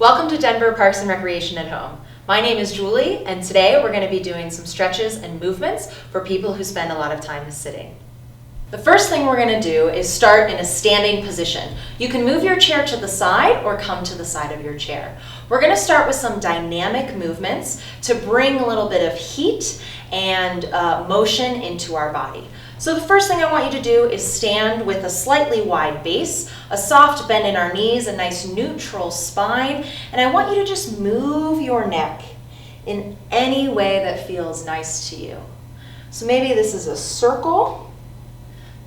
Welcome to Denver Parks and Recreation at Home. My name is Julie, and today we're going to be doing some stretches and movements for people who spend a lot of time sitting. The first thing we're going to do is start in a standing position. You can move your chair to the side or come to the side of your chair. We're going to start with some dynamic movements to bring a little bit of heat and motion into our body. So the first thing I want you to do is stand with a slightly wide base, a soft bend in our knees, a nice neutral spine, and I want you to just move your neck in any way that feels nice to you. So maybe this is a circle,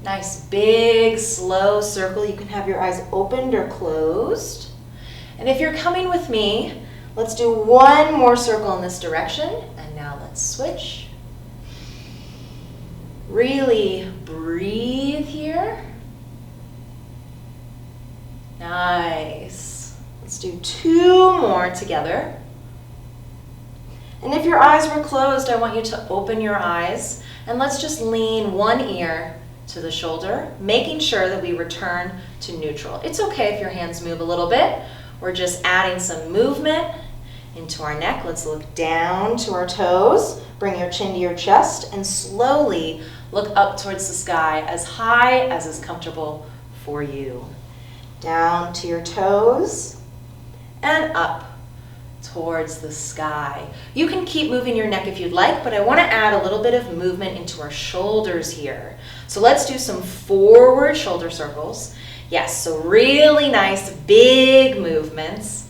nice big slow circle. You can have your eyes opened or closed. And if you're coming with me, let's do one more circle in this direction, and now let's switch. Really breathe here. Nice. Let's do two more together. And if your eyes were closed, I want you to open your eyes and let's just lean one ear to the shoulder, making sure that we return to neutral. It's okay if your hands move a little bit. We're just adding some movement into our neck. Let's look down to our toes. Bring your chin to your chest and slowly look up towards the sky as high as is comfortable for you. Down to your toes and up towards the sky. You can keep moving your neck if you'd like, but I want to add a little bit of movement into our shoulders here. So let's do some forward shoulder circles. Yes, so really nice big movements.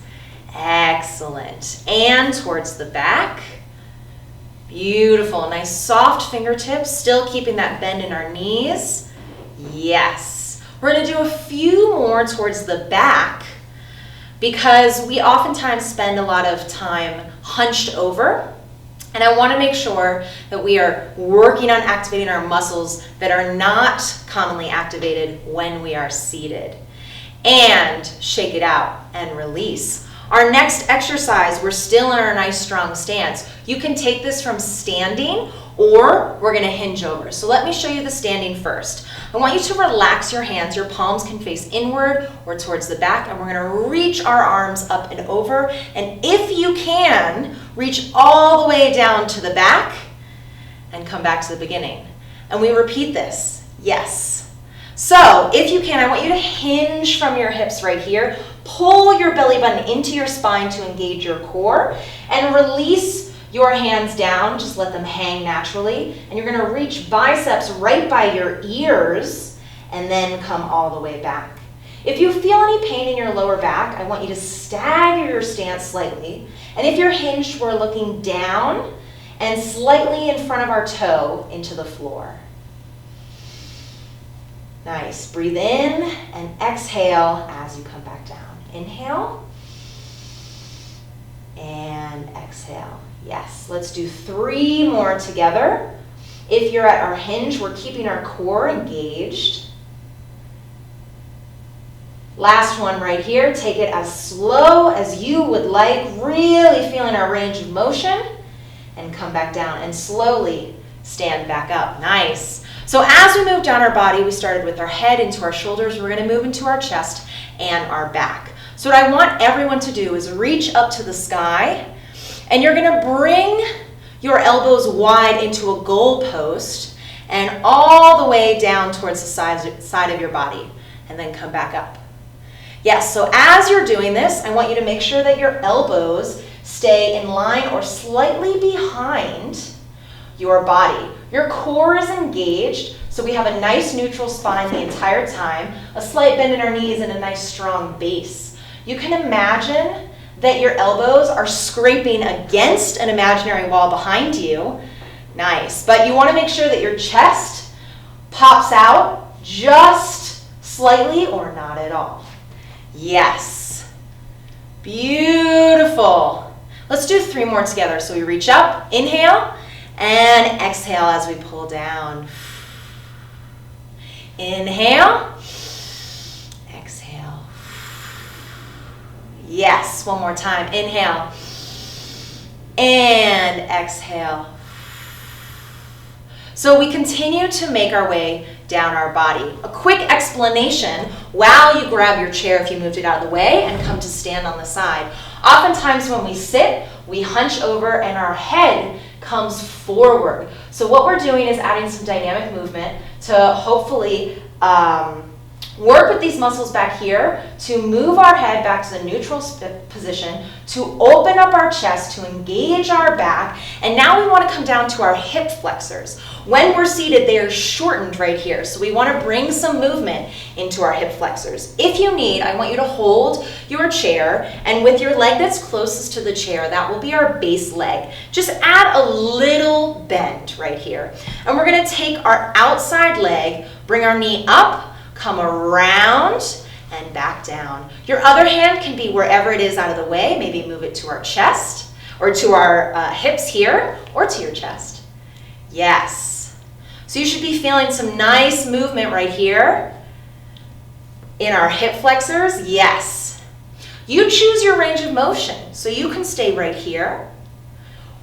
Excellent. And towards the back. Beautiful, nice soft fingertips, still keeping that bend in our knees. Yes. We're going to do a few more towards the back because we oftentimes spend a lot of time hunched over. And I want to make sure that we are working on activating our muscles that are not commonly activated when we are seated. And shake it out and release. Our next exercise, we're still in our nice strong stance. You can take this from standing or we're going to hinge over. So let me show you the standing first. I want you to relax your hands. Your palms can face inward or towards the back, and we're going to reach our arms up and over. And if you can, reach all the way down to the back and come back to the beginning. And we repeat this. Yes. So if you can, I want you to hinge from your hips right here. Pull your belly button into your spine to engage your core and release your hands down. Just let them hang naturally. And you're going to reach biceps right by your ears and then come all the way back. If you feel any pain in your lower back, I want you to stagger your stance slightly. And if you're hinged, we're looking down and slightly in front of our toe into the floor. Nice. Breathe in and exhale as you come back down. Inhale and exhale. Yes, let's do three more together. If you're at our hinge, we're keeping our core engaged. Last one right here. Take it as slow as you would like, really feeling our range of motion, and come back down and slowly stand back up. Nice. So as we move down our body, we started with our head into our shoulders. We're going to move into our chest and our back. So what I want everyone to do is reach up to the sky, and you're going to bring your elbows wide into a goal post and all the way down towards the side of your body, and then come back up. Yes, so as you're doing this, I want you to make sure that your elbows stay in line or slightly behind your body. Your core is engaged, so we have a nice neutral spine the entire time, a slight bend in our knees, and a nice strong base. You can imagine that your elbows are scraping against an imaginary wall behind you. Nice. But you want to make sure that your chest pops out just slightly or not at all. Yes. Beautiful. Let's do three more together. So we reach up, inhale, and exhale as we pull down. Inhale. Exhale. Yes, one more time. Inhale. And exhale. So we continue to make our way down our body. A quick explanation while you grab your chair if you moved it out of the way and come to stand on the side. Oftentimes when we sit, we hunch over and our head comes forward. So what we're doing is adding some dynamic movement to hopefully work with these muscles back here to move our head back to the neutral position, to open up our chest, to engage our back. And now we want to come down to our hip flexors. When we're seated, they are shortened right here. So we want to bring some movement into our hip flexors. If you need, I want you to hold your chair, and with your leg that's closest to the chair, that will be our base leg. Just add a little bend right here. And we're going to take our outside leg, bring our knee up, come around and back down. Your other hand can be wherever it is out of the way. Maybe move it to our chest or to our hips here or to your chest. Yes. So you should be feeling some nice movement right here in our hip flexors. Yes. You choose your range of motion. So you can stay right here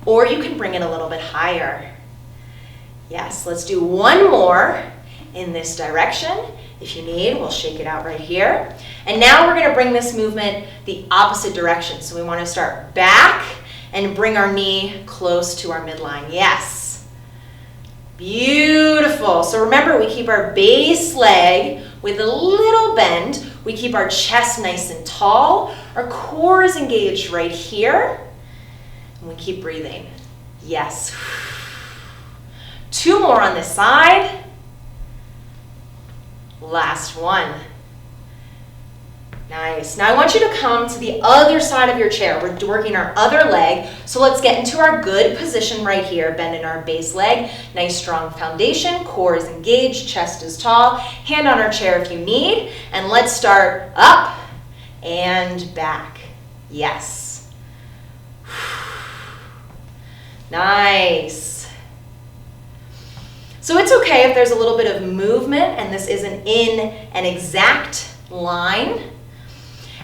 or you can bring it a little bit higher. Yes, let's do one more in this direction. If you need, we'll shake it out right here. And now we're going to bring this movement the opposite direction. So we want to start back and bring our knee close to our midline. Yes. Beautiful. So remember, we keep our base leg with a little bend. We keep our chest nice and tall. Our core is engaged right here. And we keep breathing. Yes. 2 more on this side. Last one. Nice. Now I want you to come to the other side of your chair. We're working our other leg. So let's get into our good position right here. Bend in our base leg. Nice strong foundation. Core is engaged. Chest is tall. Hand on our chair if you need. And let's start up and back. Yes. Nice. So it's okay if there's a little bit of movement and this isn't in an exact line.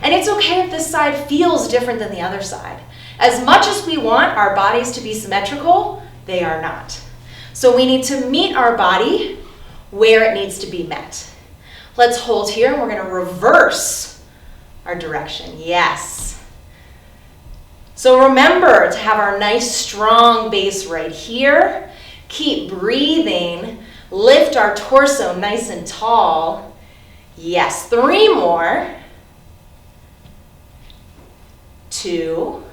And it's okay if this side feels different than the other side. As much as we want our bodies to be symmetrical, they are not. So we need to meet our body where it needs to be met. Let's hold here and we're going to reverse our direction. Yes. So remember to have our nice strong base right here. Keep breathing. Lift our torso nice and tall. Yes, 3 more. 2.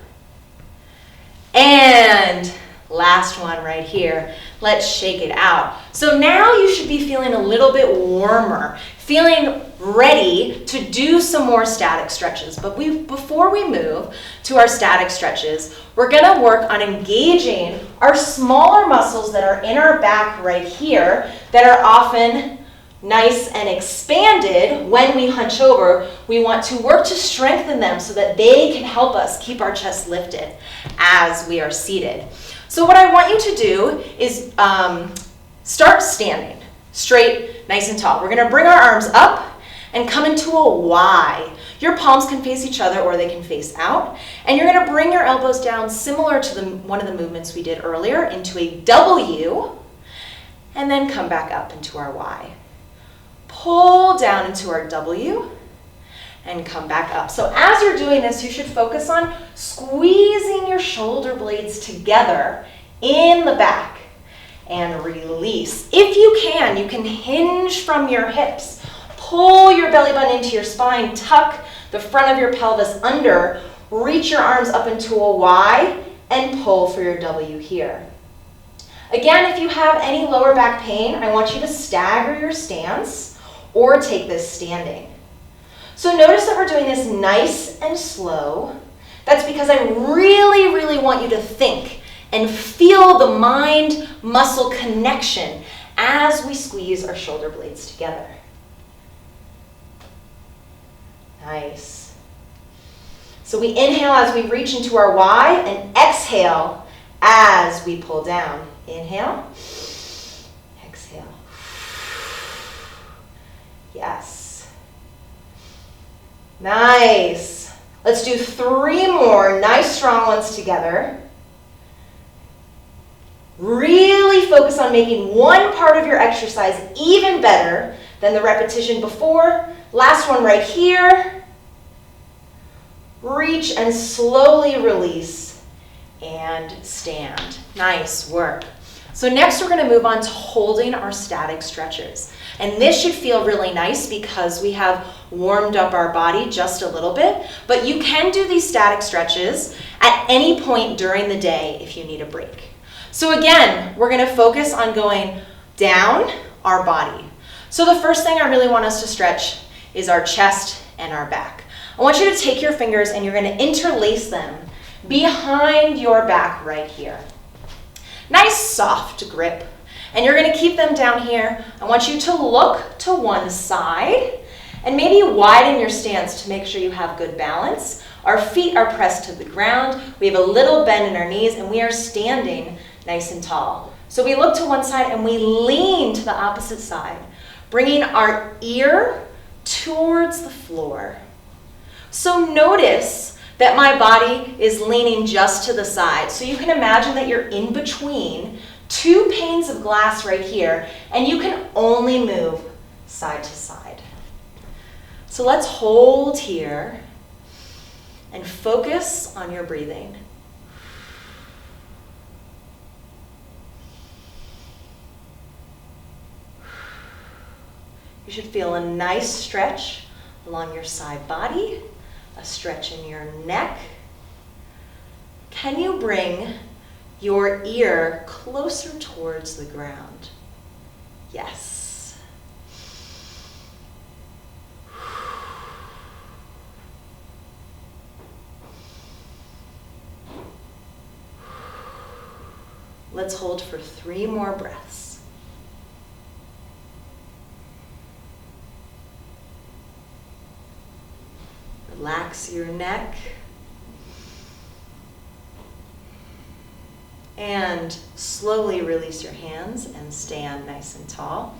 And last one right here. Let's shake it out. So now you should be feeling a little bit warmer, feeling ready to do some more static stretches. But before we move to our static stretches, we're going to work on engaging our smaller muscles that are in our back right here that are often nice and expanded when we hunch over. We want to work to strengthen them so that they can help us keep our chest lifted as we are seated. So what I want you to do is start standing straight, nice and tall. We're going to bring our arms up and come into a Y. Your palms can face each other or they can face out. And you're going to bring your elbows down similar to one of the movements we did earlier into a W and then come back up into our Y. Pull down into our W and come back up. So as you're doing this, you should focus on squeezing your shoulder blades together in the back and release. If you can hinge from your hips. Pull your belly button into your spine, tuck the front of your pelvis under, reach your arms up into a Y and pull for your W here. Again, if you have any lower back pain, I want you to stagger your stance or take this standing. So notice that we're doing this nice and slow. That's because I really, really want you to think and feel the mind-muscle connection as we squeeze our shoulder blades together. Nice. So we inhale as we reach into our Y and exhale as we pull down. Inhale, exhale. Yes. Nice. Let's do 3 more nice strong ones together. Really focus on making one part of your exercise even better than the repetition before. Last one right here. reach and slowly release and stand. Nice work. So next we're going to move on to holding our static stretches. And this should feel really nice because we have warmed up our body just a little bit, but you can do these static stretches at any point during the day if you need a break. So again, we're going to focus on going down our body. So the first thing I really want us to stretch is our chest and our back. I want you to take your fingers and you're going to interlace them behind your back right here. Nice soft grip. And you're going to keep them down here. I want you to look to one side and maybe widen your stance to make sure you have good balance. Our feet are pressed to the ground. We have a little bend in our knees and we are standing nice and tall. So we look to one side and we lean to the opposite side, bringing our ear towards the floor. So notice that my body is leaning just to the side. So you can imagine that you're in between two panes of glass right here, and you can only move side to side. So let's hold here and focus on your breathing. You should feel a nice stretch along your side body, a stretch in your neck. Can you bring your ear closer towards the ground? Yes. Let's hold for 3 more breaths. Relax your neck. And slowly release your hands and stand nice and tall.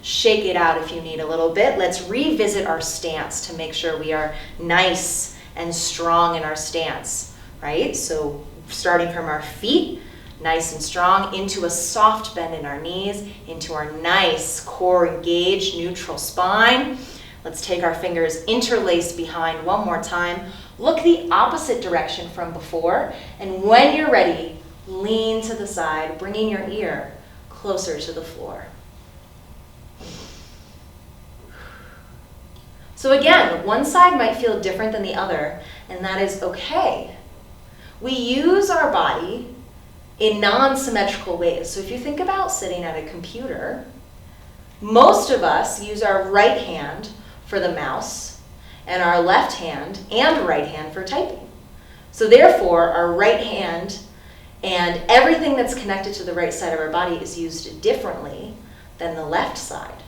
Shake it out if you need a little bit. Let's revisit our stance to make sure we are nice and strong in our stance, right? So starting from our feet, nice and strong, into a soft bend in our knees, into our nice core engaged neutral spine. Let's take our fingers interlaced behind one more time. Look the opposite direction from before, and when you're ready, lean to the side, bringing your ear closer to the floor. So again, one side might feel different than the other, and that is okay. We use our body in non-symmetrical ways. So if you think about sitting at a computer, most of us use our right hand for the mouse and our left hand and right hand for typing. So therefore, our right hand and everything that's connected to the right side of our body is used differently than the left side.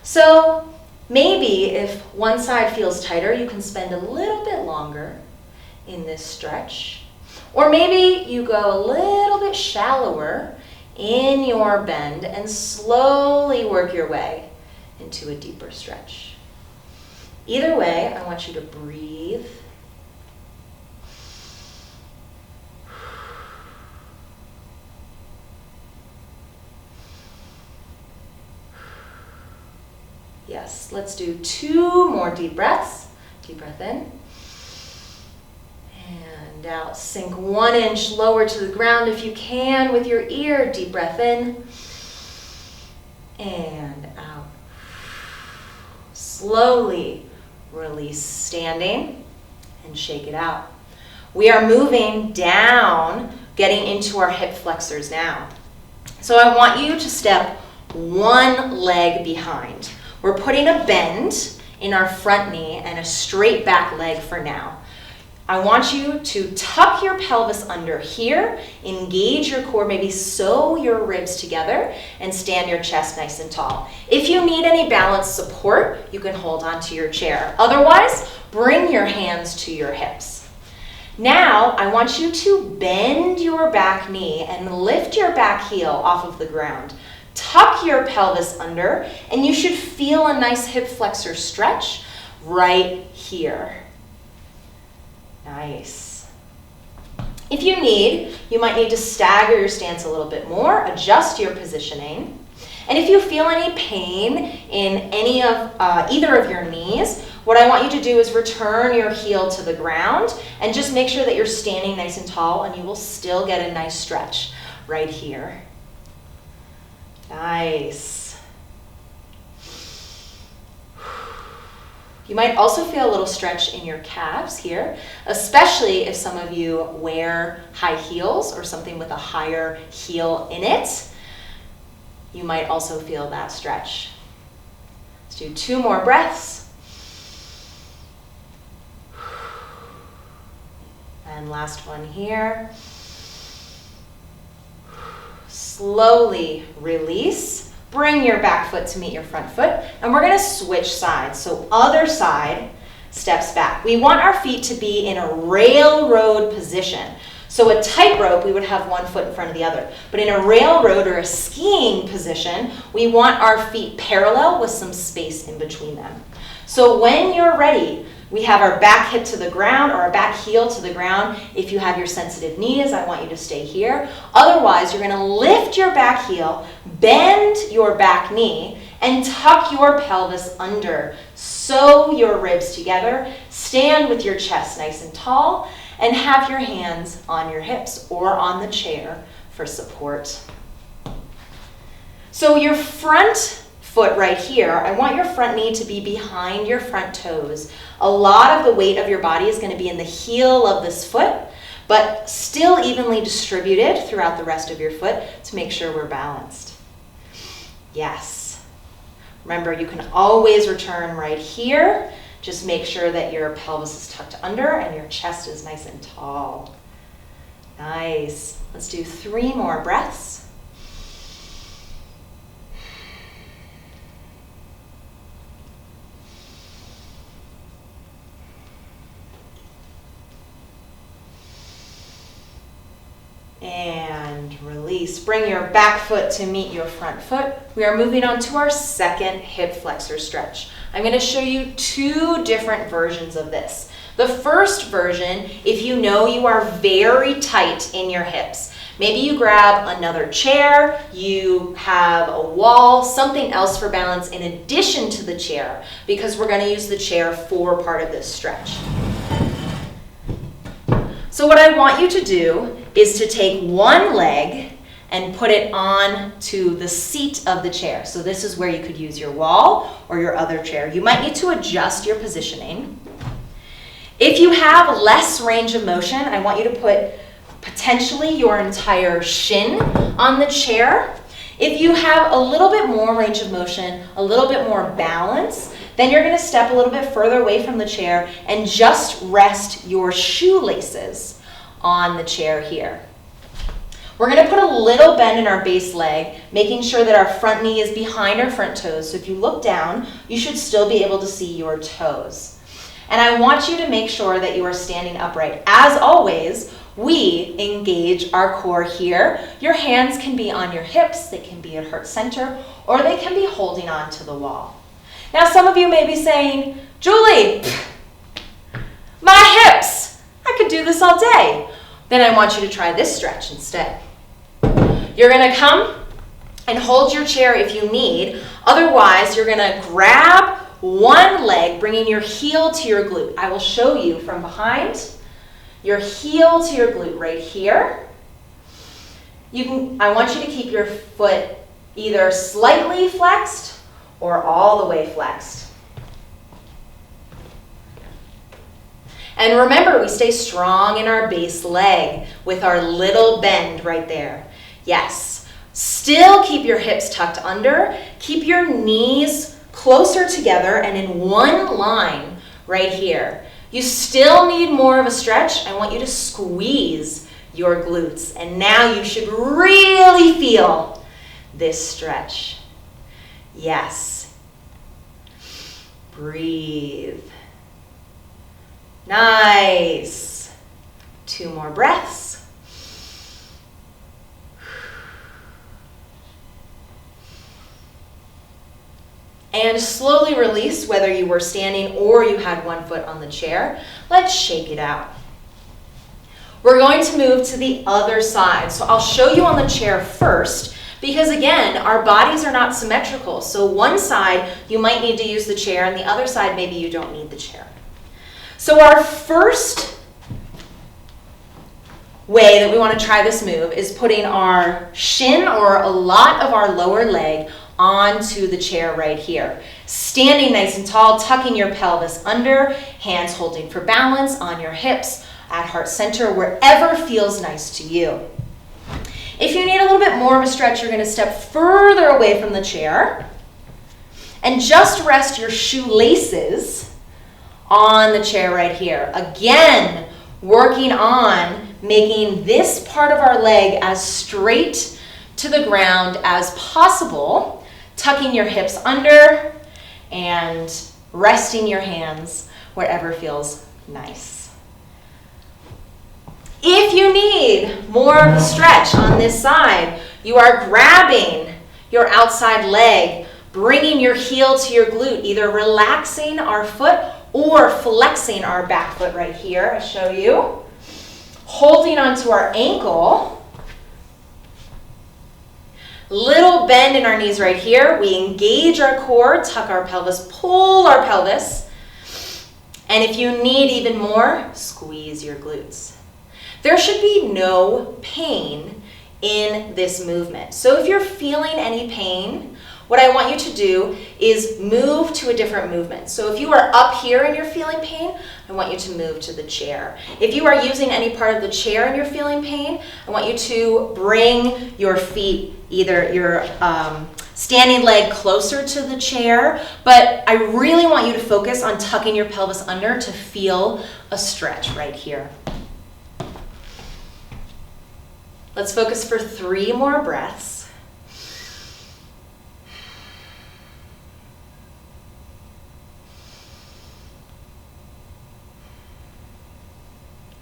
So maybe if one side feels tighter, you can spend a little bit longer in this stretch. Or maybe you go a little bit shallower in your bend and slowly work your way into a deeper stretch. Either way, I want you to breathe. Yes, let's do 2 more deep breaths. Deep breath in. And out. Sink 1 inch lower to the ground if you can with your ear. Deep breath in. And out. Slowly release standing and shake it out. We are moving down, getting into our hip flexors now. So I want you to step 1 leg behind. We're putting a bend in our front knee and a straight back leg for now. I want you to tuck your pelvis under here, engage your core, maybe sew your ribs together, and stand your chest nice and tall. If you need any balance support, you can hold on to your chair. Otherwise, bring your hands to your hips. Now, I want you to bend your back knee and lift your back heel off of the ground. Tuck your pelvis under, and you should feel a nice hip flexor stretch right here. Nice. If you need, you might need to stagger your stance a little bit more, adjust your positioning. And if you feel any pain in any of either of your knees, what I want you to do is return your heel to the ground and just make sure that you're standing nice and tall, and you will still get a nice stretch right here. Nice. You might also feel a little stretch in your calves here, especially if some of you wear high heels or something with a higher heel in it. You might also feel that stretch. Let's do 2 more breaths. And last one here. Slowly release. Bring your back foot to meet your front foot. And we're going to switch sides. So other side steps back. We want our feet to be in a railroad position. So a tightrope, we would have one foot in front of the other. But in a railroad or a skiing position, we want our feet parallel with some space in between them. So when you're ready, we have our back hip to the ground or our back heel to the ground. If you have your sensitive knees, I want you to stay here. Otherwise, you're going to lift your back heel, bend your back knee, and tuck your pelvis under. Sew your ribs together. Stand with your chest nice and tall, and have your hands on your hips or on the chair for support. So your front foot right here, I want your front knee to be behind your front toes. A lot of the weight of your body is going to be in the heel of this foot, but still evenly distributed throughout the rest of your foot to make sure we're balanced. Yes. Remember, you can always return right here. Just make sure that your pelvis is tucked under and your chest is nice and tall. Nice. Let's do 3 more breaths. And release. Bring your back foot to meet your front foot. We are moving on to our second hip flexor stretch. I'm going to show you 2 different versions of this. The first version, if you know you are very tight in your hips, maybe you grab another chair, you have a wall, something else for balance in addition to the chair, because we're going to use the chair for part of this stretch. So what I want you to do is to take one leg and put it on to the seat of the chair. So this is where you could use your wall or your other chair. You might need to adjust your positioning. If you have less range of motion, I want you to put potentially your entire shin on the chair. If you have a little bit more range of motion, a little bit more balance, then you're going to step a little bit further away from the chair and just rest your shoelaces on the chair here. We're going to put a little bend in our base leg, making sure that our front knee is behind our front toes. So if you look down, you should still be able to see your toes. And I want you to make sure that you are standing upright. As always, we engage our core here. Your hands can be on your hips, they can be at heart center, or they can be holding on to the wall. Now some of you may be saying, Julie, my hips, I could do this all day. Then I want you to try this stretch instead. You're going to come and hold your chair if you need. Otherwise, you're going to grab one leg, bringing your heel to your glute. I will show you from behind. Your heel to your glute right here. I want you to keep your foot either slightly flexed or all the way flexed. And remember, we stay strong in our base leg with our little bend right there. Yes, still keep your hips tucked under. Keep your knees closer together and in one line right here. You still need more of a stretch. I want you to squeeze your glutes. And now you should really feel this stretch. Yes. Breathe. Nice. 2 more breaths. And slowly release whether you were standing or you had one foot on the chair. Let's shake it out. We're going to move to the other side. So I'll show you on the chair first, Because again, our bodies are not symmetrical. So one side, you might need to use the chair, and the other side, maybe you don't need the chair. So our first way that we want to try this move is putting our shin or a lot of our lower leg onto the chair right here. Standing nice and tall, tucking your pelvis under, hands holding for balance on your hips, at heart center, wherever feels nice to you. If you need a little bit more of a stretch, you're going to step further away from the chair and just rest your shoelaces on the chair right here. Again, working on making this part of our leg as straight to the ground as possible, tucking your hips under and resting your hands wherever feels nice. If you need more of a stretch on this side, you are grabbing your outside leg, bringing your heel to your glute, either relaxing our foot or flexing our back foot right here. I'll show you. Holding onto our ankle. Little bend in our knees right here. We engage our core, tuck our pelvis, pull our pelvis. And if you need even more, squeeze your glutes. There should be no pain in this movement. So if you're feeling any pain, what I want you to do is move to a different movement. So if you are up here and you're feeling pain, I want you to move to the chair. If you are using any part of the chair and you're feeling pain, I want you to bring your feet, either your standing leg closer to the chair, but I really want you to focus on tucking your pelvis under to feel a stretch right here. Let's focus for 3 more breaths.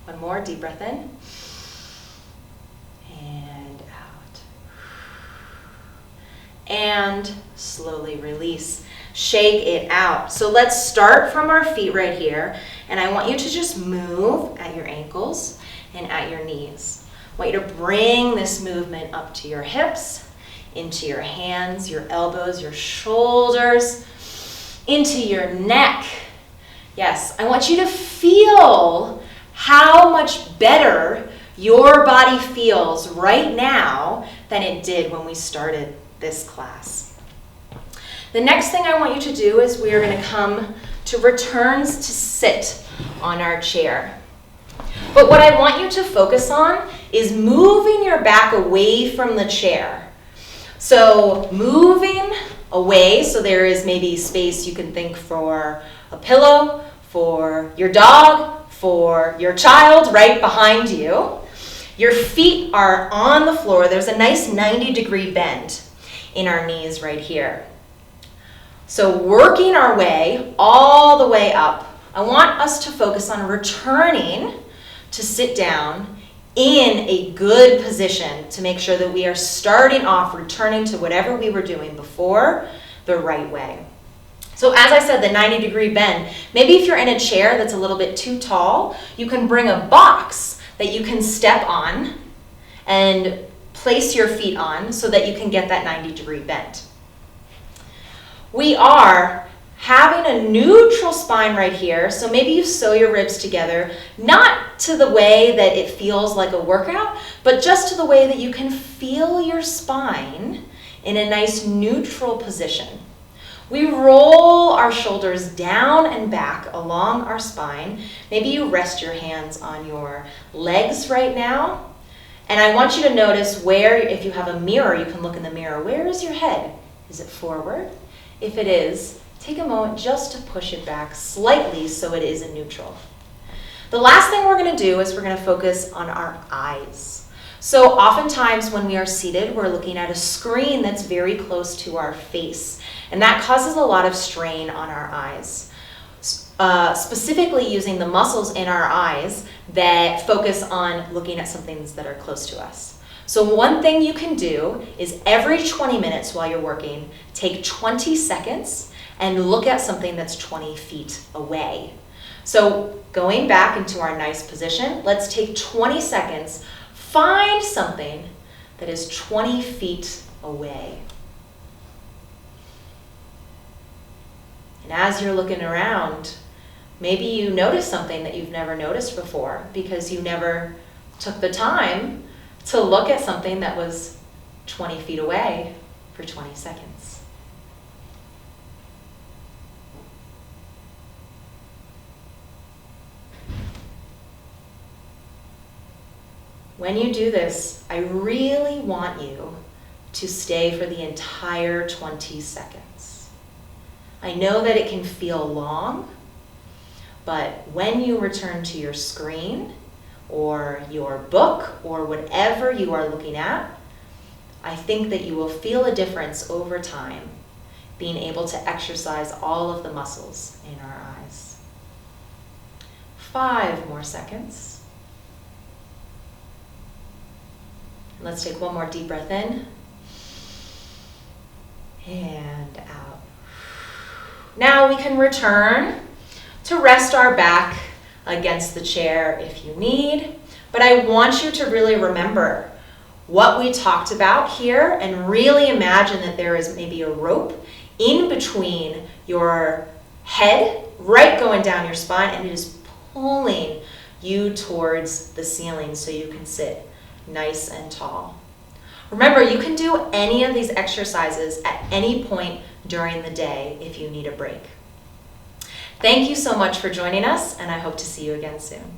One more, deep breath in. And out. And slowly release. Shake it out. So let's start from our feet right here. And I want you to just move at your ankles and at your knees. I want you to bring this movement up to your hips, into your hands, your elbows, your shoulders, into your neck. Yes, I want you to feel how much better your body feels right now than it did when we started this class. The next thing I want you to do is we are going to come to returns to sit on our chair. But what I want you to focus on is moving your back away from the chair. So moving away, so there is maybe space you can think for a pillow, for your dog, for your child right behind you. Your feet are on the floor. There's a nice 90-degree bend in our knees right here. So working our way all the way up, I want us to focus on returning to sit down in a good position to make sure that we are starting off returning to whatever we were doing before the right way. So as I said, the 90-degree bend, maybe if you're in a chair that's a little bit too tall, you can bring a box that you can step on and place your feet on so that you can get that 90-degree bend. We are having a neutral spine right here, so maybe you sew your ribs together, not to the way that it feels like a workout, but just to the way that you can feel your spine in a nice neutral position. We roll our shoulders down and back along our spine. Maybe you rest your hands on your legs right now, and I want you to notice where, if you have a mirror, you can look in the mirror. Where is your head? Is it forward? If it is, take a moment just to push it back slightly so it is in neutral. The last thing we're going to do is we're going to focus on our eyes. So oftentimes when we are seated, we're looking at a screen that's very close to our face, and that causes a lot of strain on our eyes. Specifically using the muscles in our eyes that focus on looking at some things that are close to us. So one thing you can do is every 20 minutes while you're working, take 20 seconds and look at something that's 20 feet away. So going back into our nice position, let's take 20 seconds, find something that is 20 feet away. And as you're looking around, maybe you notice something that you've never noticed before because you never took the time to look at something that was 20 feet away for 20 seconds. When you do this, I really want you to stay for the entire 20 seconds. I know that it can feel long, but when you return to your screen or your book or whatever you are looking at, I think that you will feel a difference over time, being able to exercise all of the muscles in our eyes. 5 more seconds. Let's take one more deep breath in and out. Now we can return to rest our back against the chair if you need, but I want you to really remember what we talked about here and really imagine that there is maybe a rope in between your head, right going down your spine, and it is pulling you towards the ceiling so you can sit nice and tall. Remember, you can do any of these exercises at any point during the day if you need a break. Thank you so much for joining us, and I hope to see you again soon.